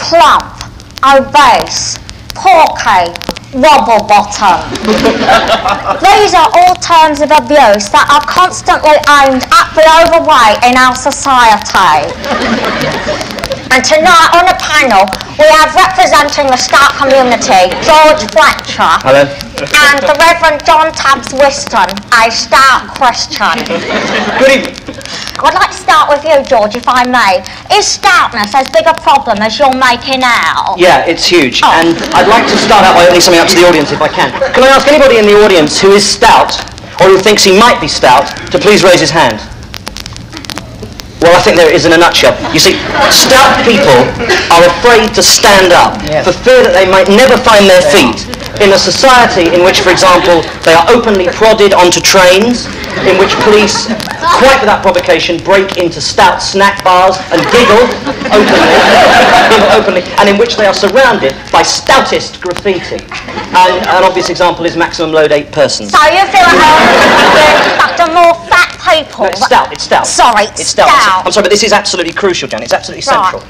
plump, obese, porky, wobble bottom. These are all terms of abuse that are constantly aimed at the overweight in our society. And tonight on the panel, we have representing the Stout community, George Fletcher. Hello. And the Reverend John Tabbs Whiston, a Stout Christian. Good evening. I'd like to start with you, George, if I may. Is stoutness as big a problem as you're making out? Yeah, it's huge. And I'd like to start out by opening something up to the audience, if I can. Can I ask anybody in the audience who is stout, or who thinks he might be stout, to please raise his hand? Well, I think there it is in a nutshell. You see, stout people are afraid to stand up for fear that they might never find their feet in a society in which, for example, they are openly prodded onto trains, in which police, quite without provocation, break into stout snack bars and giggle openly, and in which they are surrounded by stoutist graffiti. And an obvious example is maximum load 8 persons. So you feel like the more fat people... No, it's stout. Sorry, it's stout. I'm sorry, but this is absolutely crucial, Jan. It's absolutely central.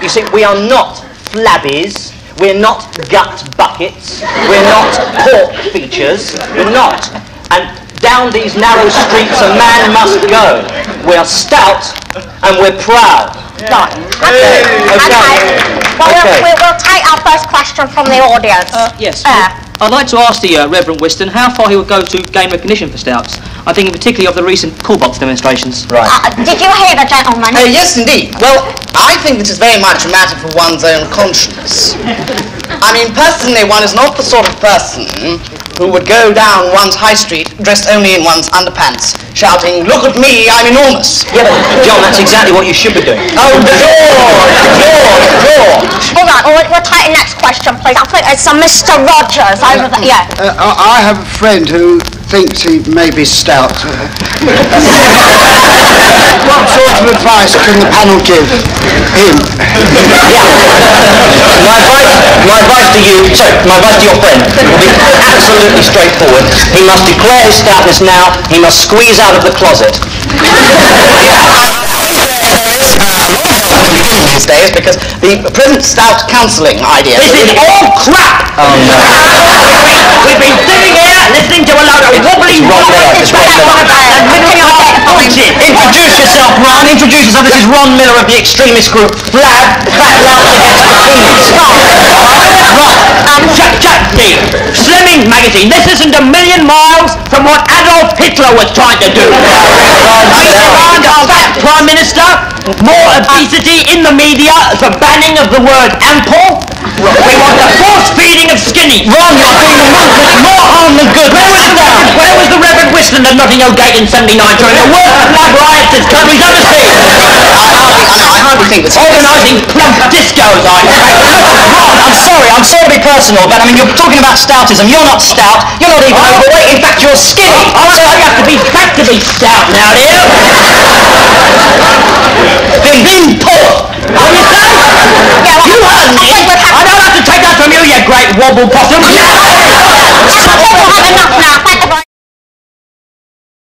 You see, we are not flabbies. We're not gut buckets. We're not pork features. We're not. And down these narrow streets a man must go. We are stout and we're proud. Right. Okay. Well, we'll take our first question from the audience. Yes. I'd like to ask the Reverend Whiston how far he would go to gain recognition for stouts. I'm thinking particularly of the recent cool box demonstrations. Right. Did you hear the gentleman? Yes, indeed. Well, I think this is very much a matter for one's own conscience. I mean, personally, one is not the sort of person who would go down one's high street dressed only in one's underpants, shouting, "Look at me, I'm enormous." Yeah, but John, that's exactly what you should be doing. Oh, George! All right, we'll take the next question, please. I think it's Mr. Rogers over there. Yeah. I have a friend who thinks he may be stout. What sort of advice can the panel give him? My advice to your friend will be absolutely straightforward. He must declare his stoutness now. He must squeeze out of the closet. These days, because the present stout counselling idea... This is all crap! Oh, no. We've been sitting here listening to a load of wobbly Introduce yourself, Ron. Introduce yourself. This is Ron Miller of the extremist group Flab, Fat Louds Against Kings. Slimming magazine. This isn't a million miles from what Adolf Hitler was trying to do. We demand a fat Prime Minister, more obesity in the media, the banning of the word ample. We want the force feeding of skinny. Ron, you're doing more harm than good. Where was the Reverend Whiston at Notting Hill Gate in 79 during the worst blood riots this country's ever seen? I hardly think that's... Organising plump discos, I expect. Ron, I'm sorry to be personal, but I mean, you're talking about stoutism. You're not stout. You're not even overweight. In fact, you're skinny. So you have to be fat to be stout now, dear. Been poor. What do you say? You heard me. I don't have to take that from you, you great wobble possum.